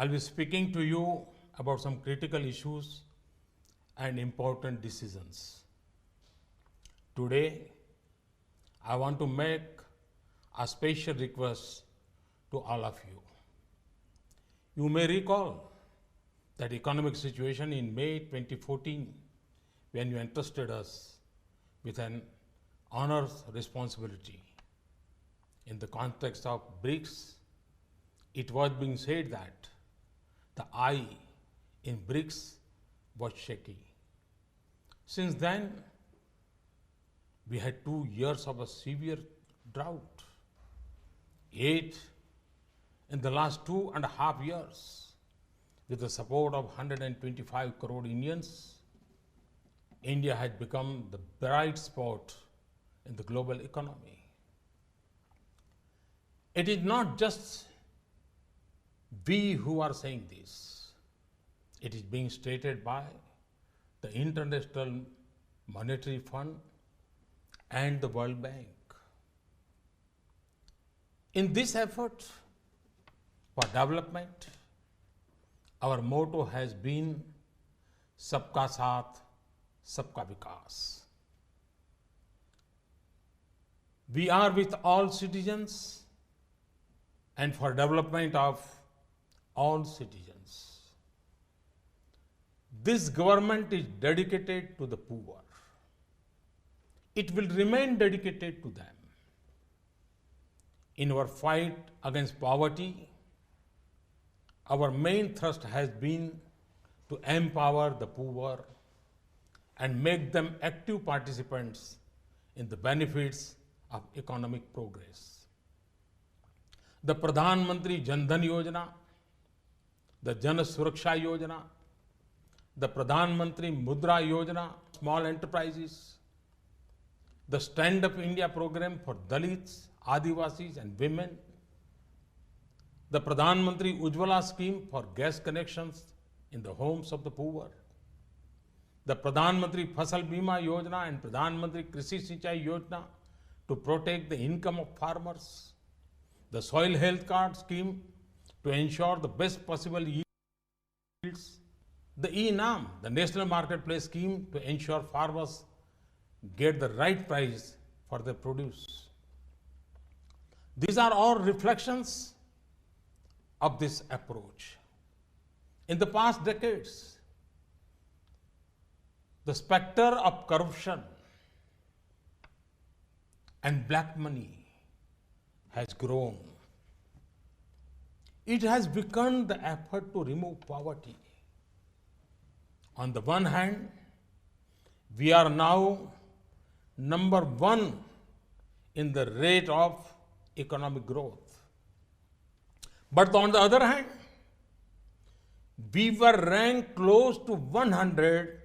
I'll be speaking to you about some critical issues and important decisions. Today, I want to make a special request to all of you. You may recall that economic situation in May 2014 when you entrusted us with an honors responsibility. In the context of BRICS, it was being said that the eye in BRICS was shaky. Since then, we had 2 years of a severe drought. Yet, in the last 2.5 years, with the support of 125 crore Indians, India has become the bright spot in the global economy. It is not just we who are saying this. It is being stated by the International Monetary Fund and the World Bank. In this effort for development, our motto has been Sabka Saath, Sabka Vikas. We are with all citizens and for development of all citizens. This government is dedicated to the poor. It will remain dedicated to them. In our fight against poverty, our main thrust has been to empower the poor and make them active participants in the benefits of economic progress. The Pradhan Mantri Jan Dhan Yojana, the Jan Suraksha Yojana, the Pradhan Mantri Mudra Yojana, small enterprises, the Stand Up India program for Dalits, Adivasis and women, the Pradhan Mantri Ujjwala scheme for gas connections in the homes of the poor, the Pradhan Mantri Fasal Bima Yojana and Pradhan Mantri Krishi Sinchai Yojana to protect the income of farmers, the Soil Health Card scheme to ensure the best possible yields, the E-NAM, the National Marketplace scheme to ensure farmers get the right price for their produce. These are all reflections of this approach. In the past decades, the specter of corruption and black money has grown. It has become the effort to remove poverty. On the one hand, we are now number 1 in the rate of economic growth. But on the other hand, we were ranked close to 100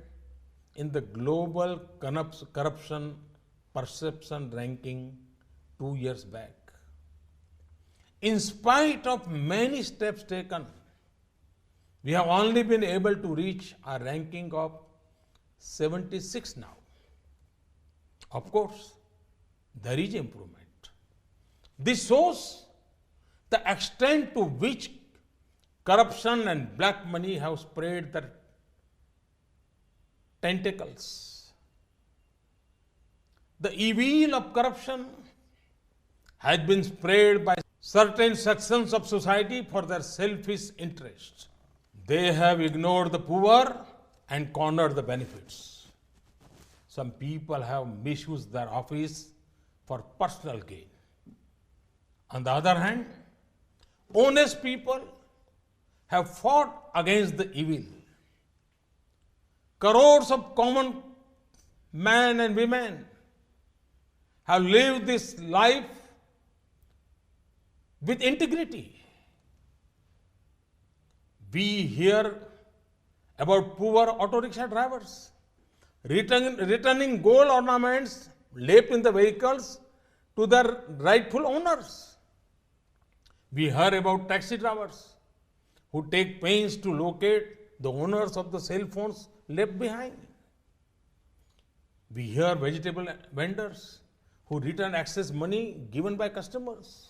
in the global corruption perception ranking 2 years back. In spite of many steps taken, we have only been able to reach a ranking of 76 now. Of course, there is improvement. This shows the extent to which corruption and black money have spread their tentacles. The evil of corruption has been spread by certain sections of society for their selfish interests. They have ignored the poor and cornered the benefits. Some people have misused their office for personal gain. On the other hand, honest people have fought against the evil. Crores of common men and women have lived this life with integrity. We hear about poor auto rickshaw drivers returning gold ornaments left in the vehicles to their rightful owners. We hear about taxi drivers who take pains to locate the owners of the cell phones left behind. We hear vegetable vendors who return excess money given by customers.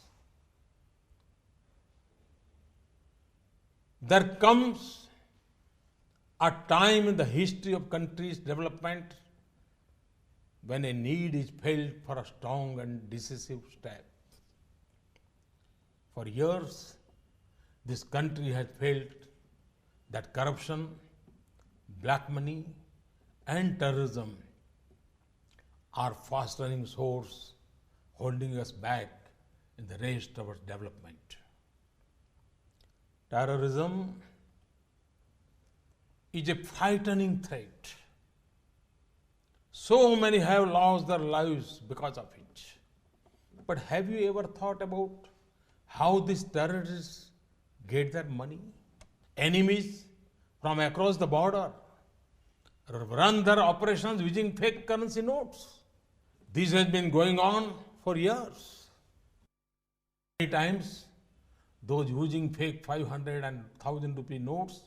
There comes a time in the history of country's development when a need is felt for a strong and decisive step. For years, this country has felt that corruption, black money, and terrorism are fast-running source holding us back in the race towards development. Terrorism is a frightening threat. So many have lost their lives because of it. But have you ever thought about how these terrorists get their money? Enemies from across the border run their operations using fake currency notes. This has been going on for years. Many times, those using fake 500 and 1000 rupee notes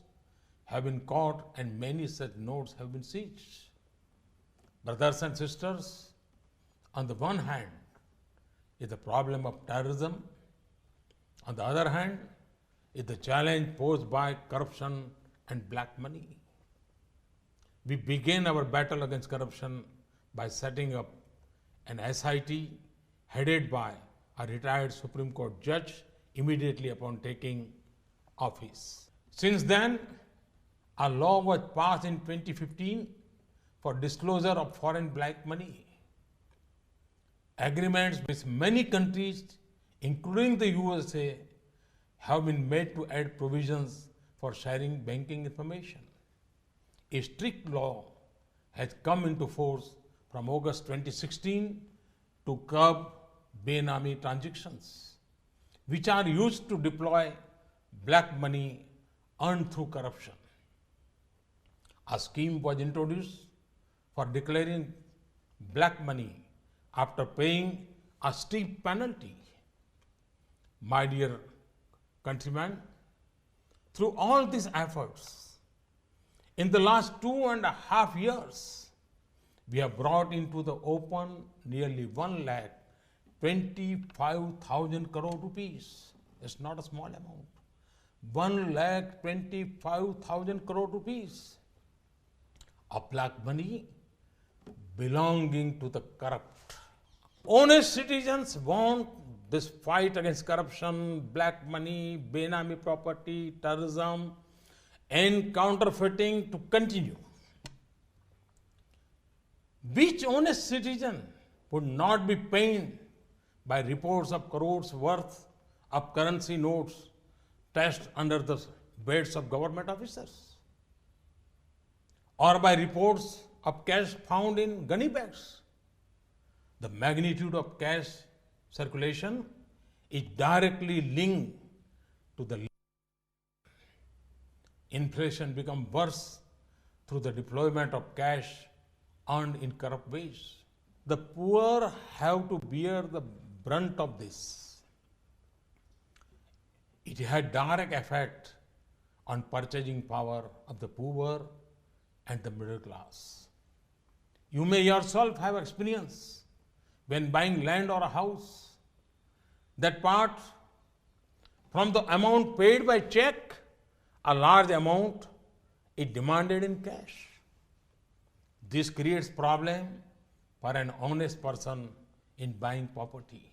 have been caught and many such notes have been seized. Brothers and sisters, on the one hand is the problem of terrorism. On the other hand is the challenge posed by corruption and black money. We began our battle against corruption by setting up an SIT headed by a retired Supreme Court judge immediately upon taking office. Since then, a law was passed in 2015 for disclosure of foreign black money. Agreements with many countries, including the USA, have been made to add provisions for sharing banking information. A strict law has come into force from August 2016 to curb Benami transactions, which are used to deploy black money earned through corruption. A scheme was introduced for declaring black money after paying a steep penalty. My dear countrymen, through all these efforts, in the last 2.5 years, we have brought into the open nearly 1,25,000 crore rupees. It's not a small amount. 1,25,000 crore rupees of black money belonging to the corrupt. Honest citizens want this fight against corruption, black money, Benami property, terrorism, and counterfeiting to continue. Which honest citizen would not be pained by reports of crores worth of currency notes stashed under the beds of government officers? Or by reports of cash found in gunny bags? The magnitude of cash circulation is directly linked to the inflation become worse through the deployment of cash earned in corrupt ways. The poor have to bear the brunt of this. It had direct effect on purchasing power of the poor and the middle class. You may yourself have experience when buying land or a house, that part from the amount paid by check, a large amount is demanded in cash. This creates problem for an honest person in buying property.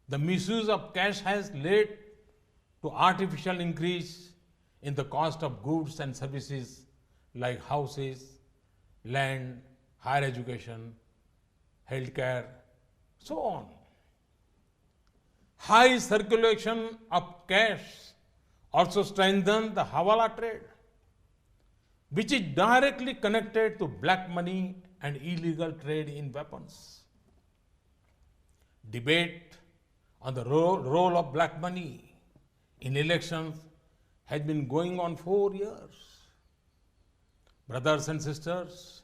The misuse of cash has led to artificial increase in the cost of goods and services like houses, land, higher education, healthcare, so on. High circulation of cash also strengthens the Hawala trade, which is directly connected to black money and illegal trade in weapons. Debate on the role of black money in elections has been going on for years. Brothers and sisters,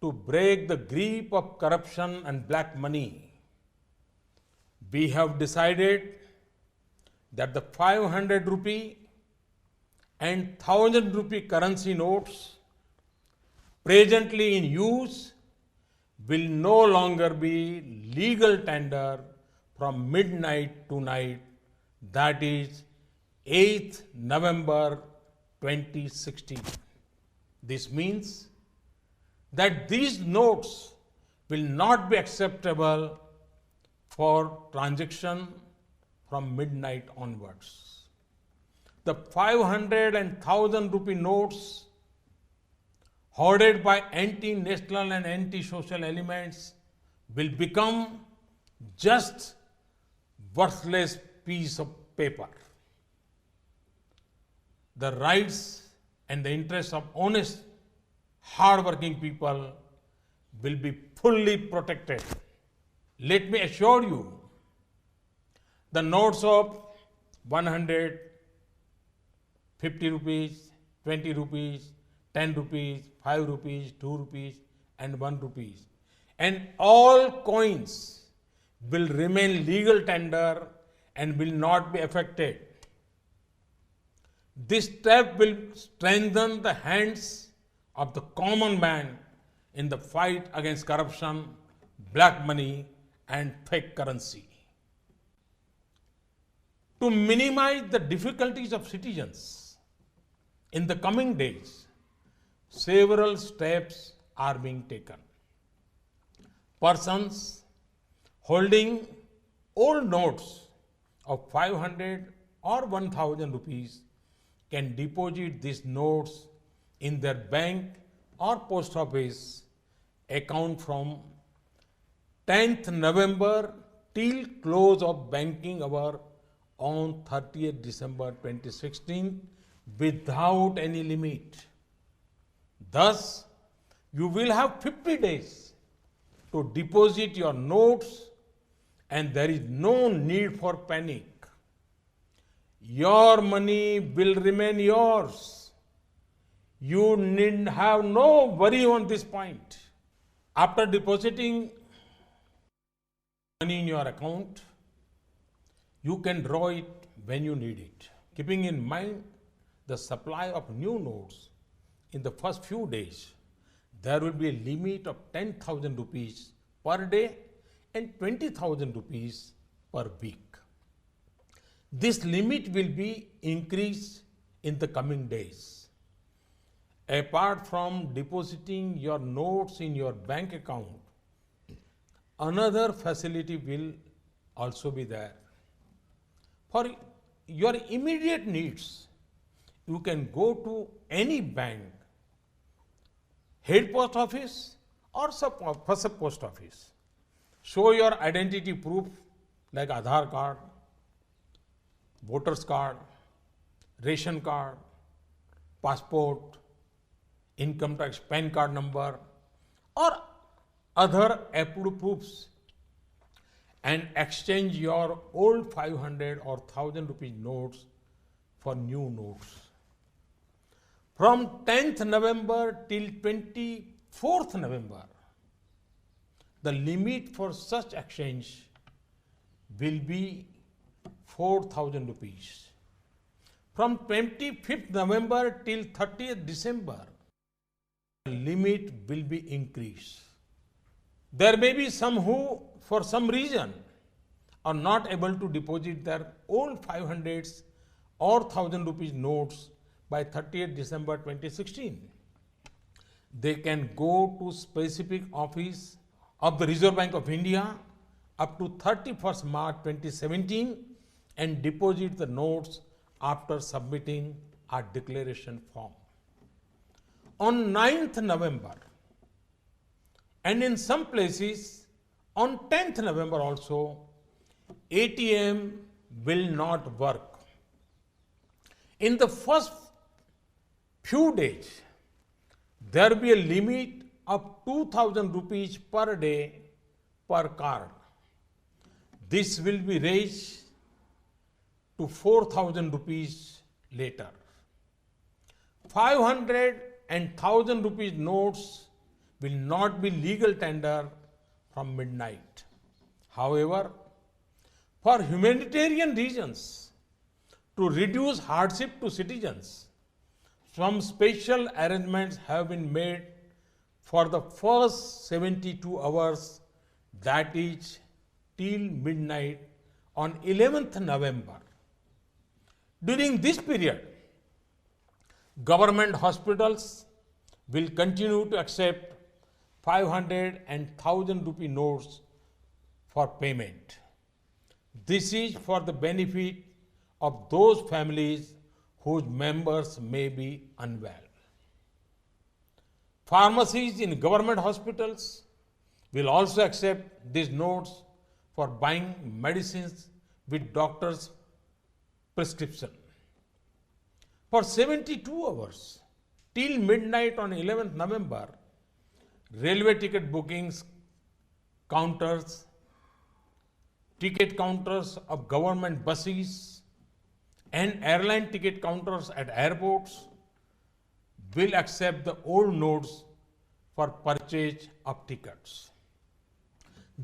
to break the grip of corruption and black money, we have decided that the 500 rupee and 1000 rupee currency notes presently in use will no longer be legal tender from midnight to night, that is 8th November 2016. This means that these notes will not be acceptable for transaction from midnight onwards. The 500 and 1000 rupee notes hoarded by anti-national and anti-social elements will become just worthless piece of paper. The rights and the interests of honest, hard-working people will be fully protected. Let me assure you, the notes of 100, 50 rupees, 20 rupees, 10 rupees, 5 rupees, 2 rupees, and 1 rupees, and all coins will remain legal tender and will not be affected. This step will strengthen the hands of the common man in the fight against corruption, black money, and fake currency. To minimize the difficulties of citizens, in the coming days, several steps are being taken. Persons holding old notes of 500 or 1000 rupees can deposit these notes in their bank or post office account from 10th November till close of banking hour on 30th December 2016 without any limit. Thus, you will have 50 days to deposit your notes and there is no need for panic. Your money will remain yours. You need have no worry on this point. After depositing money in your account, you can draw it when you need it. Keeping in mind the supply of new notes in the first few days, there will be a limit of 10,000 rupees per day and 20,000 rupees per week. This limit will be increased in the coming days. Apart from depositing your notes in your bank account, another facility will also be there. For your immediate needs, you can go to any bank, head post office or sub post office. Show your identity proof like Aadhaar card, voter's card, ration card, passport, income tax PAN card number or other approved proofs and exchange your old 500 or 1000 rupee notes for new notes. From 10th November till 24th November, the limit for such exchange will be 4,000 rupees. From 25th November till 30th December, the limit will be increased. There may be some who, for some reason, are not able to deposit their old 500s or 1000 rupees notes by 30th December 2016. They can go to specific office of the Reserve Bank of India up to 31st March 2017 and deposit the notes after submitting a declaration form. On 9th November and in some places on 10th November also, ATM will not work. In the first few days, there will be a limit of 2,000 rupees per day per card. This will be raised to 4,000 rupees later. 500 and 1,000 rupees notes will not be legal tender from midnight. However, for humanitarian reasons, to reduce hardship to citizens, some special arrangements have been made for the first 72 hours, that is till midnight on 11th November. During this period, government hospitals will continue to accept 500 and 1000 rupee notes for payment. This is for the benefit of those families whose members may be unwell. Pharmacies in government hospitals will also accept these notes for buying medicines with doctor's prescription. For 72 hours, till midnight on 11th November, railway ticket bookings counters, ticket counters of government buses, and airline ticket counters at airports will accept the old notes for purchase of tickets.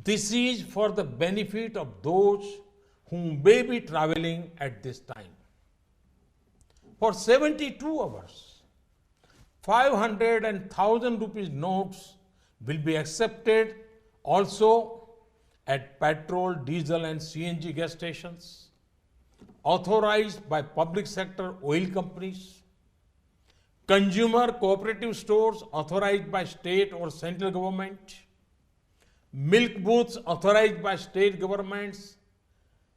This is for the benefit of those who may be traveling at this time. For 72 hours, 500 and 1000 rupees notes will be accepted also at petrol, diesel and CNG gas stations, authorized by public sector oil companies, consumer cooperative stores authorized by state or central government, milk booths authorized by state governments,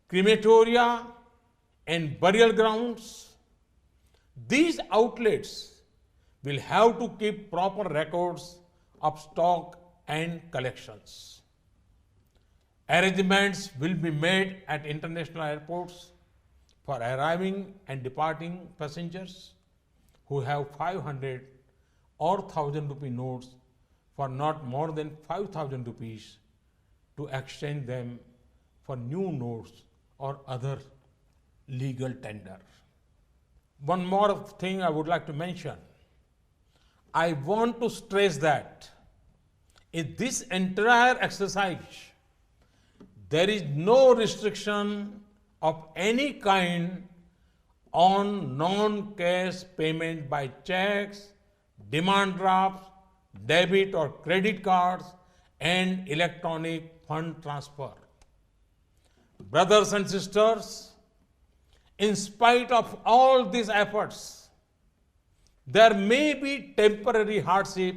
crematoria and burial grounds. These outlets will have to keep proper records of stock and collections. Arrangements will be made at international airports for arriving and departing passengers who have 500 or 1000 rupee notes for not more than 5000 rupees to exchange them for new notes or other legal tender. One more thing I would like to mention. I want to stress that in this entire exercise, there is no restriction of any kind on non-cash payment by checks, demand drafts, debit or credit cards, and electronic fund transfer. Brothers and sisters, in spite of all these efforts, there may be temporary hardship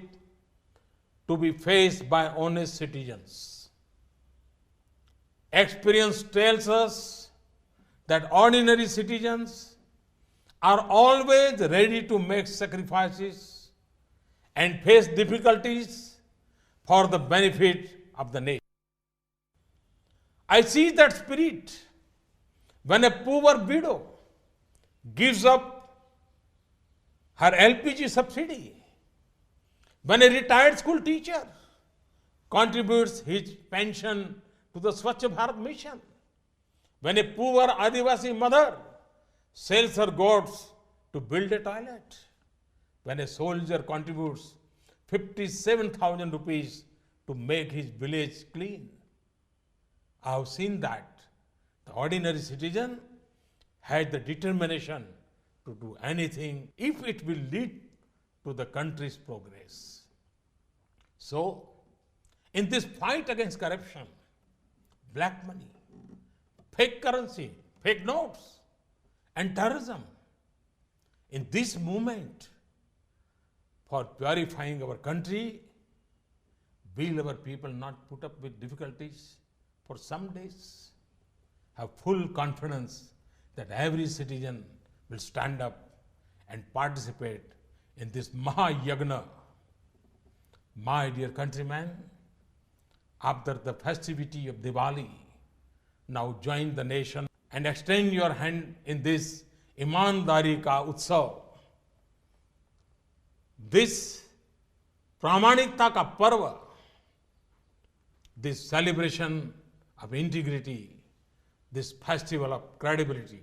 to be faced by honest citizens. Experience tells us that ordinary citizens are always ready to make sacrifices and face difficulties for the benefit of the nation. I see that spirit when a poor widow gives up her LPG subsidy, when a retired school teacher contributes his pension to the Swachh Bharat mission, when a poor Adivasi mother sells her goats to build a toilet, when a soldier contributes 57,000 rupees to make his village clean. I have seen that the ordinary citizen has the determination to do anything if it will lead to the country's progress. So, in this fight against corruption, black money, fake currency, fake notes, and terrorism, in this movement for purifying our country, will our people not put up with difficulties for some days? Have full confidence that every citizen will stand up and participate in this Mahayagna. My dear countrymen, after the festivity of Diwali, now join the nation and extend your hand in this Imandari Ka Utsav. This Pramanikta Ka Parva, this celebration of integrity, this festival of credibility.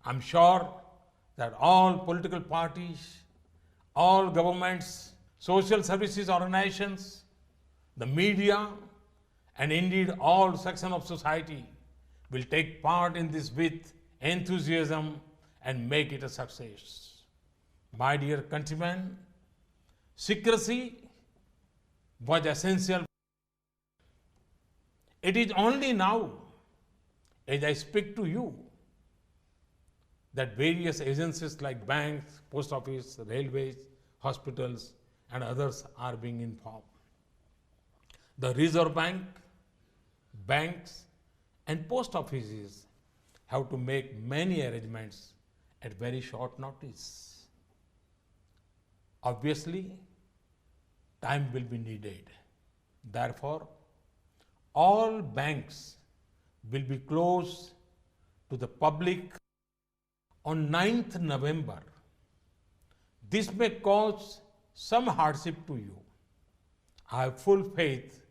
I'm sure that all political parties, all governments, social services organizations, the media, and indeed all sections of society will take part in this with enthusiasm and make it a success. My dear countrymen, secrecy was essential. It is only now, as I speak to you, that various agencies like banks, post office, railways, hospitals, and others are being informed. The Reserve Bank, banks, and post offices have to make many arrangements at very short notice. Obviously, time will be needed. Therefore, all banks will be closed to the public on 9th November. This may cause some hardship to you. I have full faith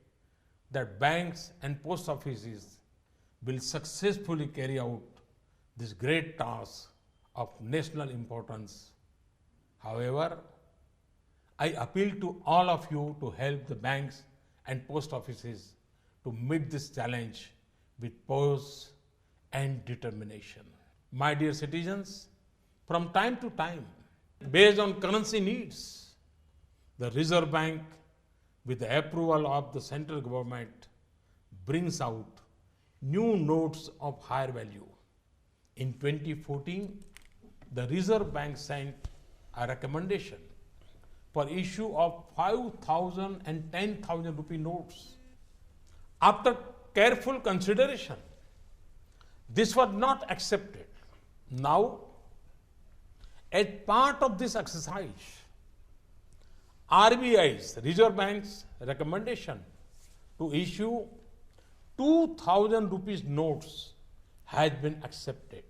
that banks and post offices will successfully carry out this great task of national importance. However, I appeal to all of you to help the banks and post offices to meet this challenge with poise and determination. My dear citizens, from time to time, based on currency needs, the Reserve Bank, with the approval of the central government, brings out new notes of higher value. In 2014, the Reserve Bank sent a recommendation for issue of 5,000 and 10,000 rupee notes. After careful consideration, this was not accepted. Now, as part of this exercise, RBI's, Reserve Bank's recommendation to issue 2,000 rupees notes has been accepted.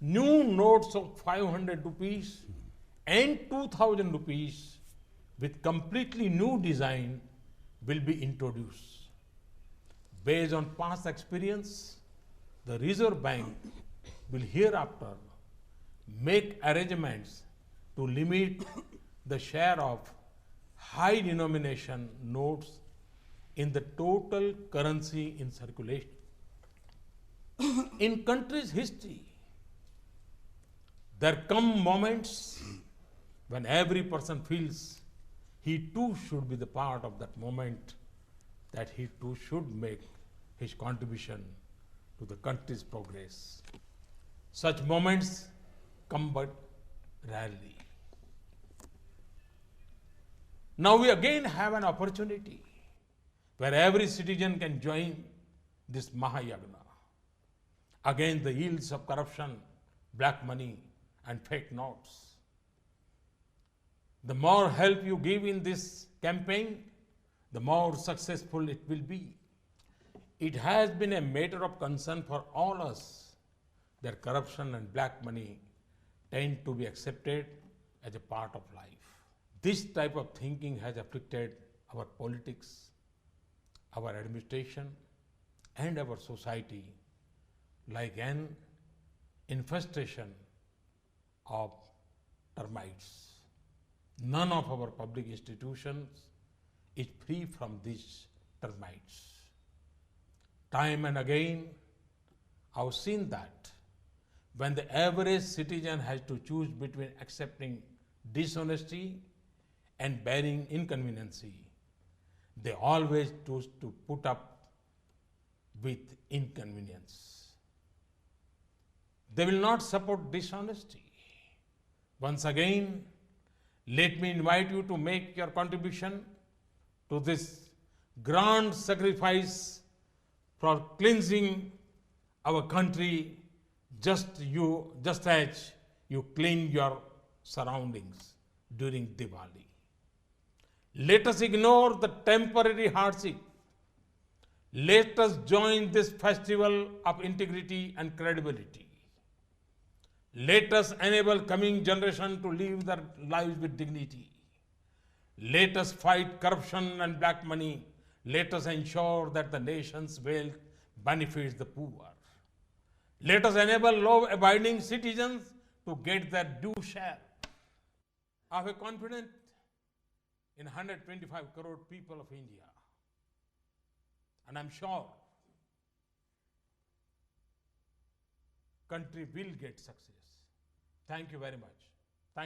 New notes of 500 rupees and 2,000 rupees with completely new design will be introduced. Based on past experience, the Reserve Bank will hereafter make arrangements to limit the share of high denomination notes in the total currency in circulation. In country's history, there come moments when every person feels he too should be the part of that moment, that he too should make his contribution to the country's progress. Such moments come but rarely. Now we again have an opportunity where every citizen can join this Mahayagna against the ills of corruption, black money, and fake notes. The more help you give in this campaign, the more successful it will be. It has been a matter of concern for all us that corruption and black money tend to be accepted as a part of life. This type of thinking has afflicted our politics, our administration, and our society like an infestation of termites. None of our public institutions is free from these termites. Time and again, I've seen that when the average citizen has to choose between accepting dishonesty and bearing inconvenience, they always choose to put up with inconvenience. They will not support dishonesty. Once again, let me invite you to make your contribution to this grand sacrifice for cleansing our country, just as you clean your surroundings during Diwali. Let us ignore the temporary hardship. Let us join this festival of integrity and credibility. Let us enable coming generation to live their lives with dignity. Let us fight corruption and black money. Let us ensure that the nation's wealth benefits the poor. Let us enable law-abiding citizens to get their due share. I have confidence in 125 crore people of India. And I'm sure country will get success. Thank you very much.